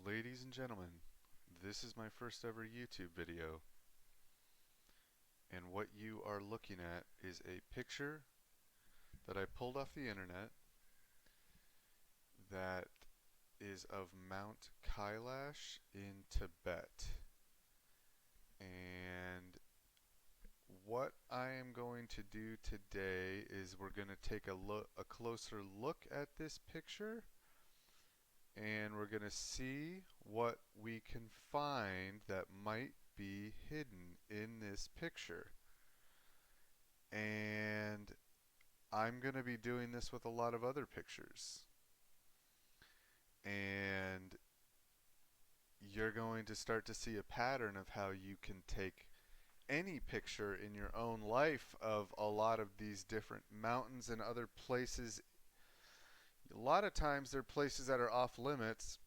Ladies and gentlemen, this is my first ever YouTube video, and what you are looking at is a picture that I pulled off the internet that is of Mount Kailash in Tibet. And what I am going to do today is we're going to take a closer look at this picture, and we're going to see what we can find that might be hidden in this picture. And I'm going to be doing this with a lot of other pictures. And you're going to start to see a pattern of how you can take any picture in your own life of a lot of these different mountains and other places. A lot of times they're places that are off limits,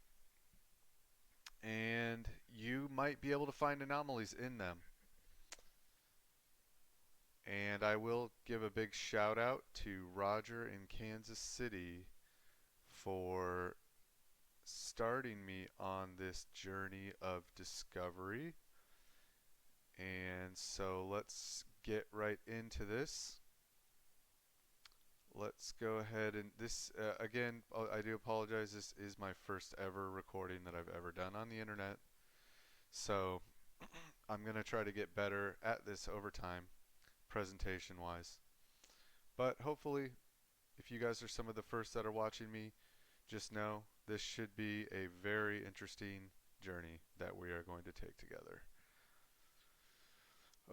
and you might be able to find anomalies in them. And I will give a big shout out to Roger in Kansas City for starting me on this journey of discovery. And so let's get right into this. Let's go ahead and again, I do apologize, this is my first ever recording that I've ever done on the internet. So I'm going to try to get better at this over time, presentation wise. But hopefully, if you guys are some of the first that are watching me, just know this should be a very interesting journey that we are going to take together.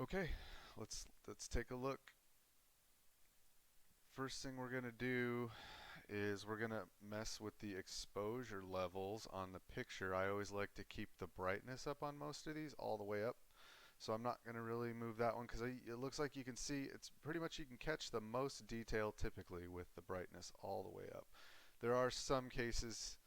Okay, let's take a look. First thing we're going to do is we're going to mess with the exposure levels on the picture. I always like to keep the brightness up on most of these, all the way up. So I'm not going to really move that one because it looks like you can see, it's pretty much you can catch the most detail typically with the brightness all the way up. There are some cases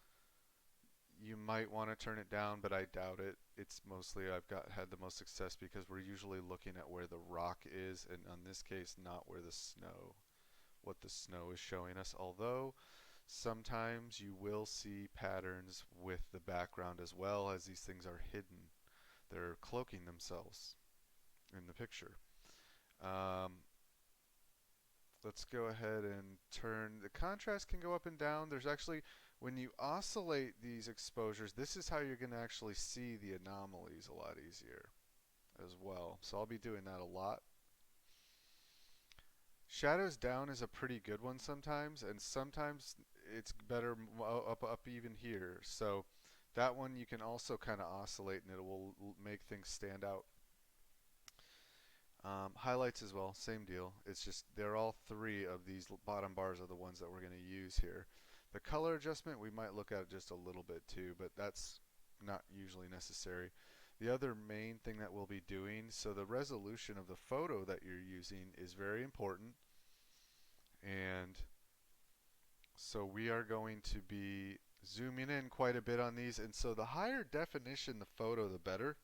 you might want to turn it down, but I doubt it. It's mostly I've had the most success because we're usually looking at where the rock is, and in this case not where the snow, what the snow is showing us. Although sometimes you will see patterns with the background as well, as these things are hidden. They're cloaking themselves in the picture. Let's go ahead and turn, the contrast can go up and down. There's actually, when you oscillate these exposures, this is how you're going to actually see the anomalies a lot easier as well. So I'll be doing that a lot. Shadows down is a pretty good one sometimes, and sometimes it's better up even here. So that one you can also kind of oscillate, and it will make things stand out. Highlights as well, same deal. It's just they're all three of these bottom bars are the ones that we're going to use here. The color adjustment we might look at just a little bit too, but that's not usually necessary. The other main thing that we'll be doing, so the resolution of the photo that you're using is very important. And so we are going to be zooming in quite a bit on these, and so the higher definition the photo, the better.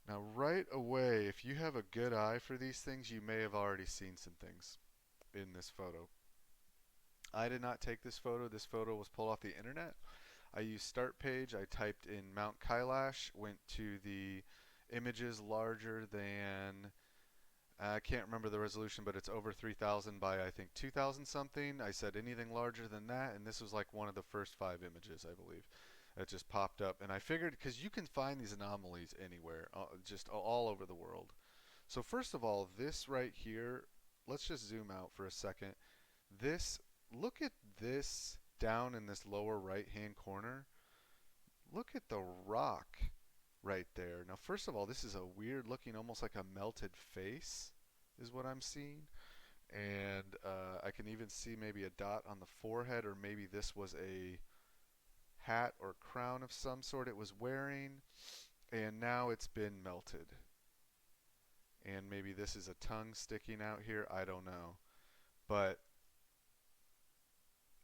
Now right away, if you have a good eye for these things, you may have already seen some things in this photo. I did not take this photo. This photo was pulled off the internet. I used Start Page. I typed in Mount Kailash, went to the images larger than, I can't remember the resolution, but it's over 3,000 by I think 2,000 something. I said anything larger than that, and this was like one of the first 5 images, I believe. It just popped up, and I figured because you can find these anomalies anywhere, just all over the world. So first of all, this right here, let's just zoom out for a second. This, look at this down in this lower right hand corner. Look at the rock right there. Now first of all, this is a weird looking, almost like a melted face is what I'm seeing. And I can even see maybe a dot on the forehead, or maybe this was a hat or crown of some sort it was wearing, and now it's been melted. And maybe this is a tongue sticking out here, I don't know. But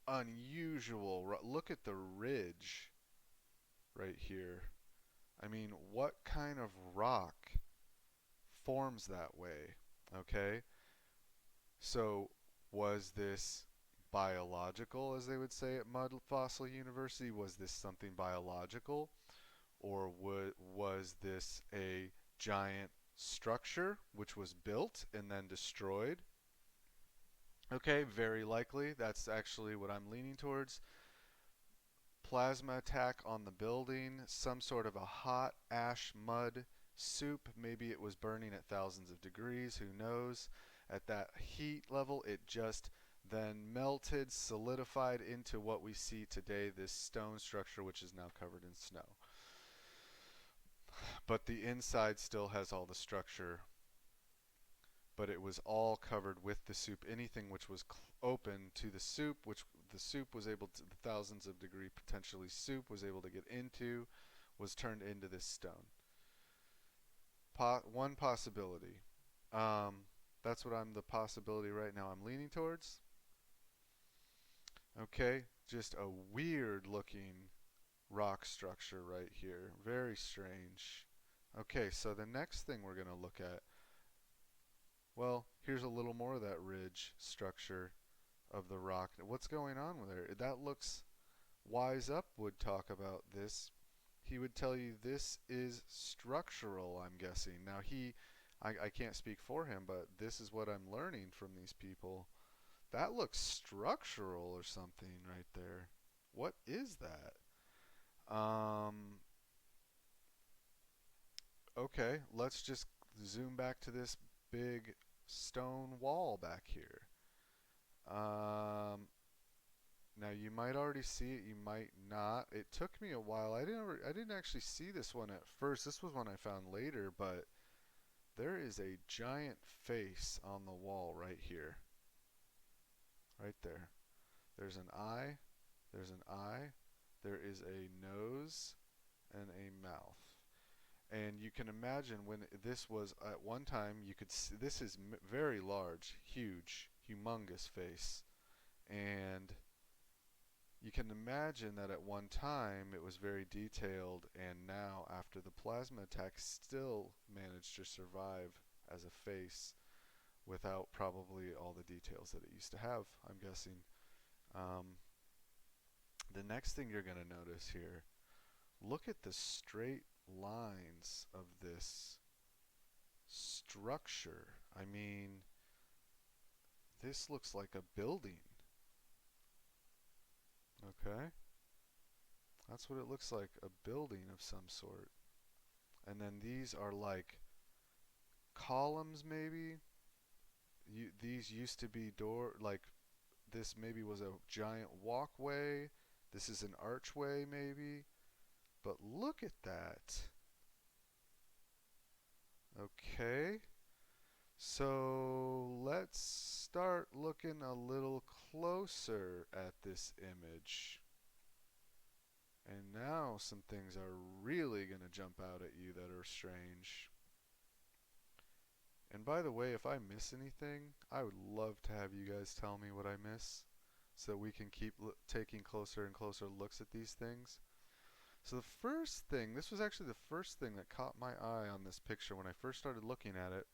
unusual. Look at the ridge right here. I mean, what kind of rock forms that way? Okay, so was this biological, as they would say at Mud Fossil University? Was this something biological? Or was this a giant structure which was built and then destroyed? Okay, very likely. That's actually what I'm leaning towards. Plasma attack on the building, some sort of a hot ash mud soup. Maybe it was burning at thousands of degrees, who knows? At that heat level, it just then melted, solidified into what we see today, this stone structure, which is now covered in snow. But the inside still has all the structure, but it was all covered with the soup. Anything which was open to the soup, which the soup was able to, the thousands of degree potentially soup was able to get into, was turned into this stone. One possibility. That's what the possibility right now I'm leaning towards. Okay, just a weird looking rock structure right here. Very strange. Okay, so the next thing we're going to look at, well, here's a little more of that ridge structure of the rock. What's going on with it? That looks, Wise Up would talk about this. He would tell you this is structural, I'm guessing. Now I can't speak for him, but this is what I'm learning from these people. That looks structural or something right there. What is that? Okay, let's just zoom back to this big stone wall back here. Now you might already see it, you might not. It took me a while. I didn't actually see this one at first. This was one I found later, but there is a giant face on the wall right here. Right there. There's an eye, there's an eye, there is a nose and a mouth. And you can imagine when this was at one time, you could see this is very large, huge, humongous face. And you can imagine that at one time it was very detailed, and now after the plasma attack still managed to survive as a face without probably all the details that it used to have, I'm guessing. The next thing you're going to notice here, look at the straight lines of this structure. I mean, this looks like a building. Okay? That's what it looks like, a building of some sort. And then these are like columns maybe. These used to be like this maybe was a giant walkway. This is an archway maybe. But look at that. Okay. So let's start looking a little closer at this image. And now some things are really going to jump out at you that are strange. And by the way, if I miss anything, I would love to have you guys tell me what I miss so that we can keep taking closer and closer looks at these things. So the first thing, this was actually the first thing that caught my eye on this picture when I first started looking at it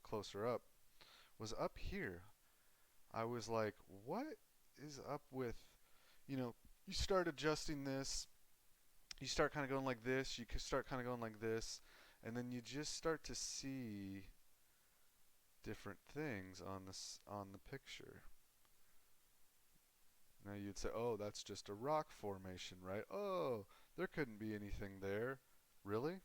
closer up, was up here. I was like, what is up with, you start adjusting this, you start kind of going like this, you start kind of going like this, and then you just start to see different things on the picture. Now you'd say, oh, that's just a rock formation, right? Oh, there couldn't be anything there. Really?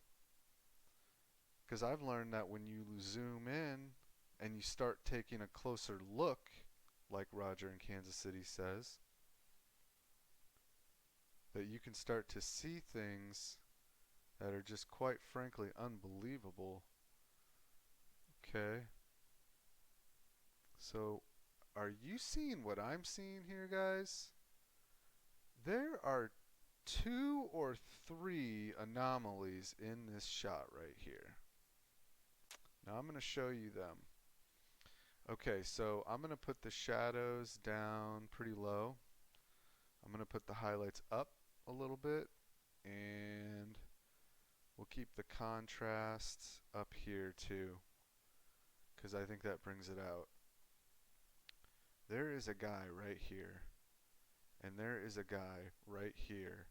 Because I've learned that when you zoom in and you start taking a closer look, like Roger in Kansas City says, that you can start to see things that are just quite frankly unbelievable. Okay. So, are you seeing what I'm seeing here, guys? There are 2 or 3 anomalies in this shot right here. Now I'm going to show you them. Okay, so I'm going to put the shadows down pretty low. I'm going to put the highlights up a little bit, and we'll keep the contrast up here too, because I think that brings it out. there is a guy right here, and there is a guy right here,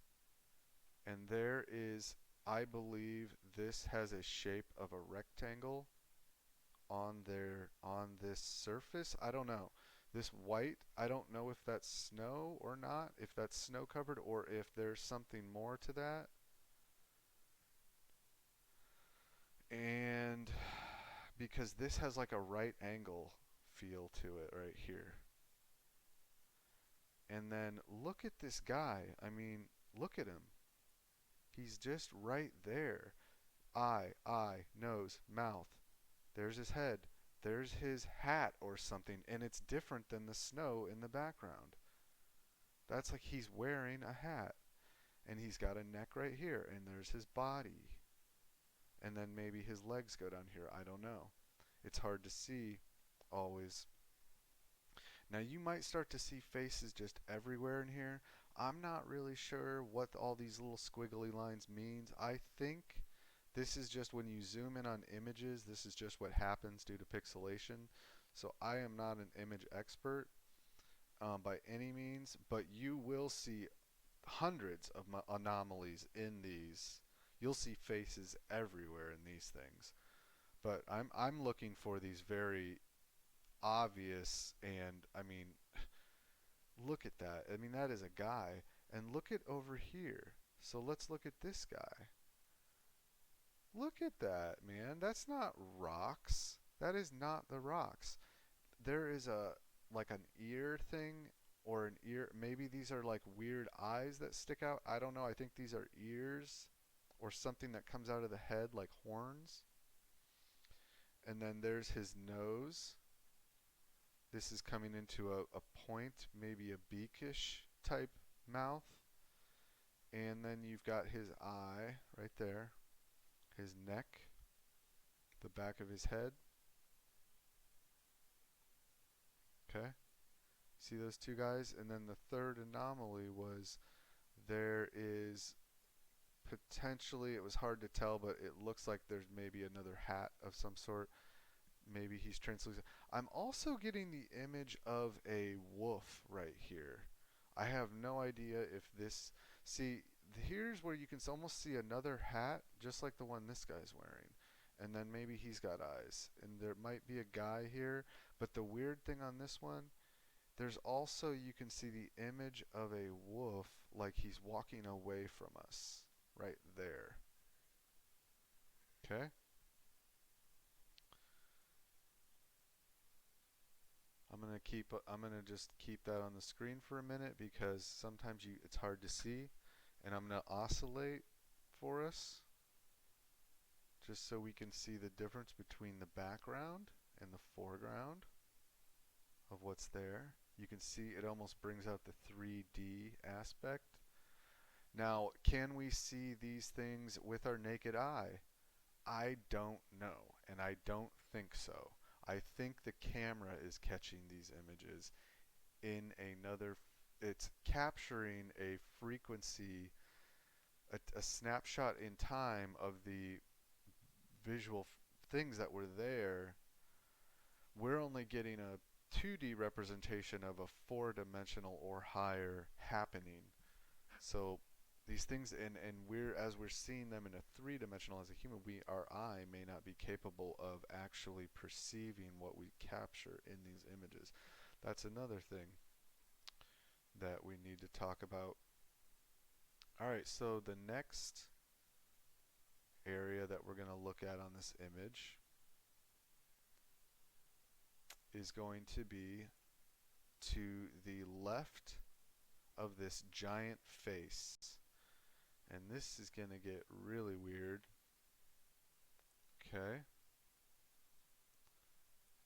and there is, I believe this has a shape of a rectangle on this surface. I don't know. This white, I don't know if that's snow or not, if that's snow covered or if there's something more to that. And because this has like a right angle feel to it right here. And then look at this guy. I mean, look at him. He's just right there. Eye, nose, mouth. There's his head. There's his hat or something, and it's different than the snow in the background. That's like he's wearing a hat, and he's got a neck right here, and there's his body. And then maybe his legs go down here. I don't know. It's hard to see always. Now you might start to see faces just everywhere in here. I'm not really sure what all these little squiggly lines means. I think this is just when you zoom in on images, this is just what happens due to pixelation. So I am not an image expert by any means, but you will see hundreds of anomalies in these. You'll see faces everywhere in these things. But I'm looking for these very obvious, and I mean, look at that. I mean, that is a guy. And look at over here. So let's look at this guy. Look at that, man. That's not rocks. That is not the rocks. There is a like an ear thing or an ear. Maybe these are like weird eyes that stick out. I don't know. I think these are ears or something that comes out of the head like horns. And then there's his nose. This is coming into a point, maybe a beakish type mouth. And then you've got his eye right there, his neck, the back of his head. Okay, see those two guys? And then the third anomaly was there is potentially, it was hard to tell, but it looks like there's maybe another hat of some sort. Maybe he's translucent. I'm also getting the image of a wolf right here. I have no idea if this, see, here's where you can almost see another hat, just like the one this guy's wearing. And then maybe he's got eyes. And there might be a guy here. But the weird thing on this one, there's also, you can see the image of a wolf like he's walking away from us. Right there. Okay? I'm gonna just keep that on the screen for a minute because sometimes it's hard to see, and I'm gonna oscillate for us just so we can see the difference between the background and the foreground of what's there. You can see it almost brings out the 3D aspect. Now, can we see these things with our naked eye? I don't know, and I don't think so. I think the camera is catching these images in another, it's capturing a frequency, a snapshot in time of the visual things that were there. We're only getting a 2D representation of a 4-dimensional or higher happening. So these things, and as we're seeing them in a 3-dimensional as a human, our eye may not be capable of actually perceiving what we capture in these images. That's another thing that we need to talk about. Alright, so the next area that we're going to look at on this image is going to be to the left of this giant face. And this is going to get really weird. Okay.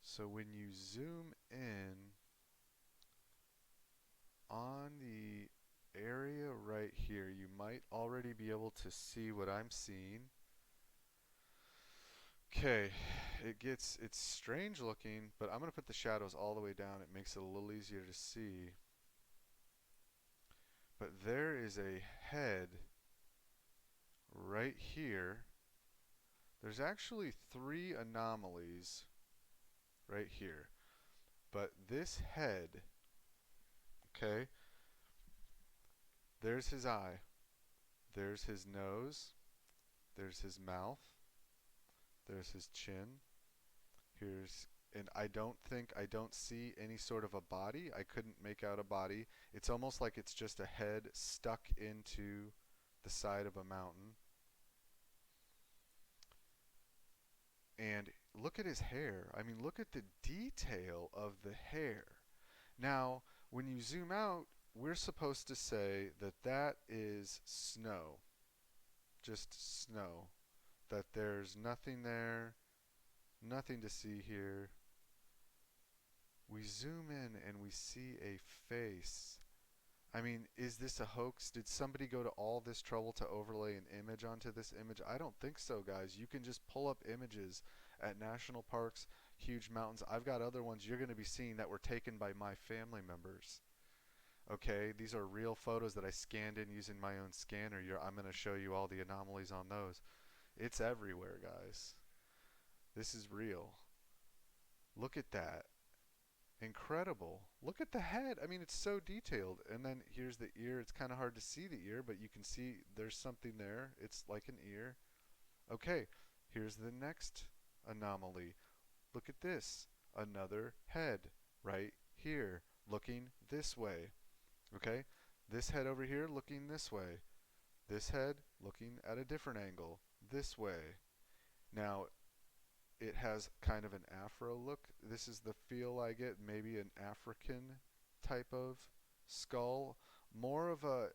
So when you zoom in on the area right here, you might already be able to see what I'm seeing. Okay, it's strange looking, but I'm going to put the shadows all the way down. It makes it a little easier to see. But there is a head right here. There's actually 3 anomalies right here. But this head, okay, there's his eye, there's his nose, there's his mouth, there's his chin. Here's, and I don't see any sort of a body. I couldn't make out a body. It's almost like it's just a head stuck into the side of a mountain. And look at his hair. I mean, look at the detail of the hair. Now, when you zoom out, we're supposed to say that that is snow, just snow, that there's nothing there, nothing to see here. We zoom in and we see a face. I mean, is this a hoax? Did somebody go to all this trouble to overlay an image onto this image? I don't think so, guys. You can just pull up images at national parks, huge mountains. I've got other ones you're going to be seeing that were taken by my family members. Okay, these are real photos that I scanned in using my own scanner. I'm going to show you all the anomalies on those. It's everywhere, guys. This is real. Look at that. Incredible. Look at the head. I mean, it's so detailed. And then here's the ear. It's kind of hard to see the ear, but you can see there's something there. It's like an ear. Okay, here's the next anomaly. Look at this. Another head right here, looking this way. Okay, this head over here looking this way. This head looking at a different angle, this way. Now, it has kind of an afro look. This is the feel I get, maybe an African type of skull. More of a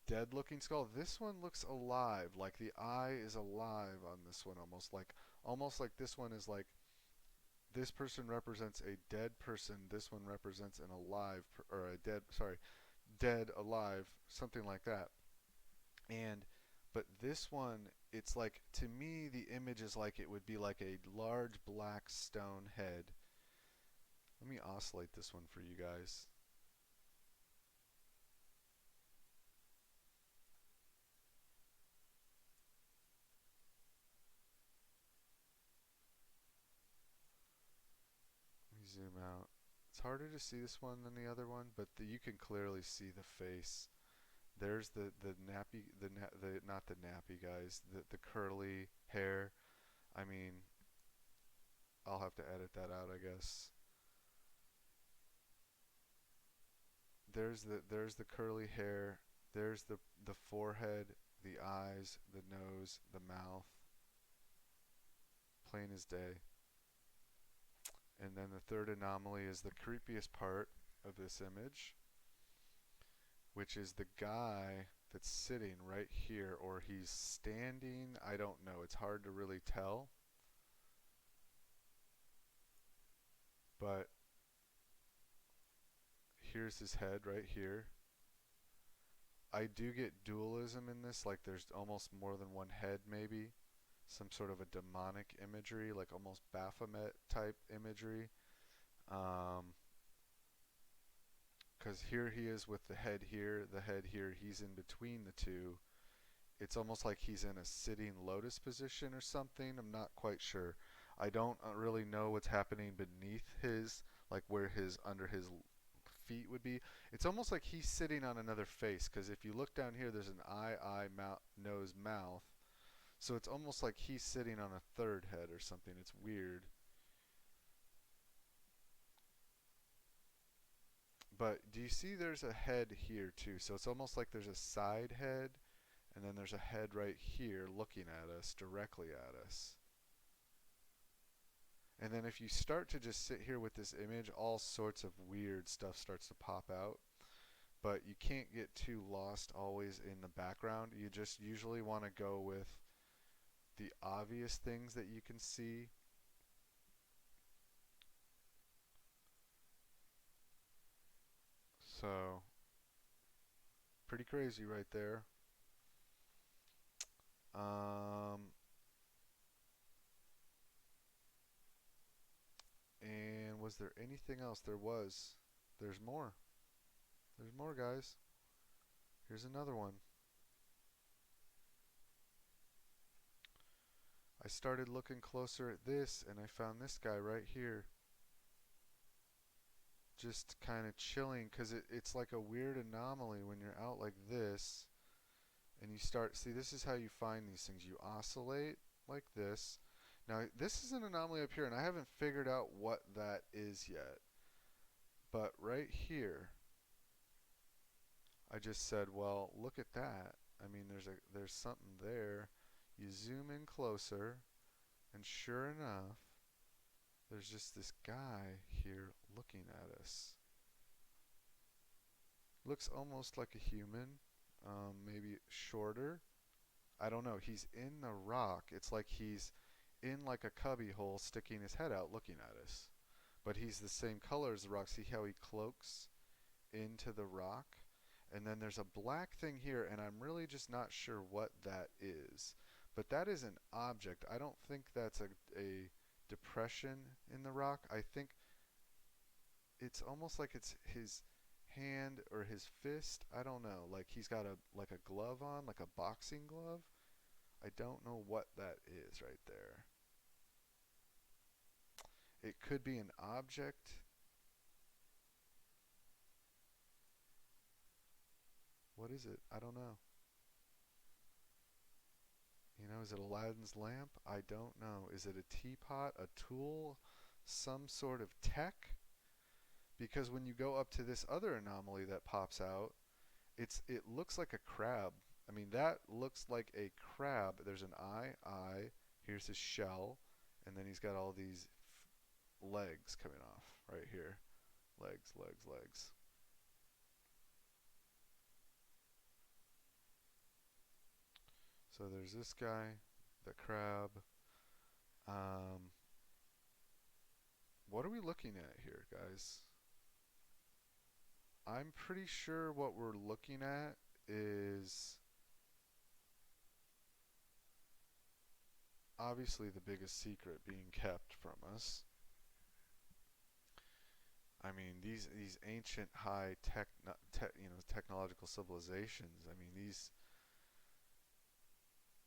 dead looking skull. This one looks alive, like the eye is alive on this one, almost like this one is like this person represents a dead person, this one represents an alive or a dead, sorry, dead alive, something like that. And but this one, it's like, to me the image is like it would be like a large black stone head. Let me oscillate this one for you guys. Let me zoom out. It's harder to see this one than the other one, but you can clearly see the face. There's the nappy, the not the nappy, guys, the curly hair. I mean, I'll have to edit that out, I guess. There's the curly hair. There's the forehead, the eyes, the nose, the mouth. Plain as day. And then the third anomaly is the creepiest part of this image, which is the guy that's sitting right here, or he's standing. I don't know. It's hard to really tell. But here's his head right here. I do get dualism in this, like there's almost more than one head maybe. Some sort of a demonic imagery, like almost Baphomet type imagery. Because here he is with the head here, he's in between the two. It's almost like he's in a sitting lotus position or something. I'm not quite sure. I don't really know what's happening beneath his, like where his, under his feet would be. It's almost like he's sitting on another face, because if you look down here, there's an eye, mouth, nose, mouth. So it's almost like he's sitting on a third head or something. It's weird. But do you see there's a head here too? So it's almost like there's a side head, and then there's a head right here looking at us, directly at us. And then if you start to just sit here with this image, all sorts of weird stuff starts to pop out. But you can't get too lost always in the background. You just usually want to go with the obvious things that you can see. So, pretty crazy right there. And was there anything else? There was. There's more. There's more, guys. Here's another one. I started looking closer at this, and I found this guy right here. just kind of chilling because it's like a weird anomaly when you're out like this and you start, see, this is how you find these things. You oscillate like this. Now, this is an anomaly up here, and I haven't figured out what that is yet. But right here, I just said, well, look at that. I mean, there's something there. You zoom in closer, and sure enough, there's just this guy here looking at us. Looks almost like a human, maybe shorter. I don't know. He's in the rock. It's like he's in like a cubby hole sticking his head out looking at us. But he's the same color as the rock. See how he cloaks into the rock? And then there's a black thing here, and I'm really just not sure what that is. But that is an object. I don't think that's a depression in the rock. I think it's almost like it's his hand or his fist. I don't know. Like he's got a glove on, like a boxing glove. I don't know what that is right there. It could be an object. What is it? I don't know. You know, is it Aladdin's lamp? I don't know. Is it a teapot, a tool, some sort of tech? Because when you go up to this other anomaly that pops out, it looks like a crab. I mean, that looks like a crab. There's an eye. Here's his shell, and then he's got all these legs coming off right here. Legs, legs, legs. So there's this guy, the crab. Um, what are we looking at here, guys? I'm pretty sure what we're looking at is obviously the biggest secret being kept from us. I mean, these ancient high technological civilizations. I mean, these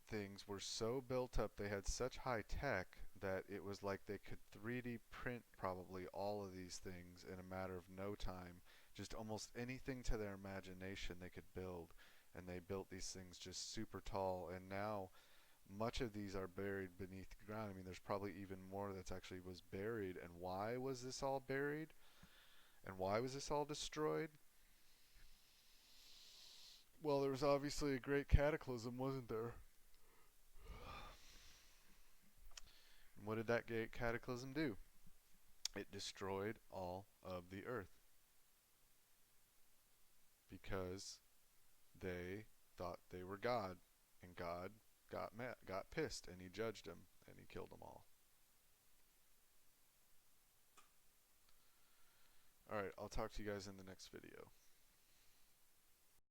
things were so built up, they had such high tech that it was like they could 3D print probably all of these things in a matter of no time. Just almost anything to their imagination they could build, and they built these things just super tall. And now much of these are buried beneath the ground. I mean, there's probably even more that's actually was buried. And why was this all buried? And why was this all destroyed? Well, there was obviously a great cataclysm, wasn't there? And what did that great cataclysm do? It destroyed all of the earth because they thought they were God, and God got mad, got pissed, and he judged them, and he killed them all. All right, I'll talk to you guys in the next video.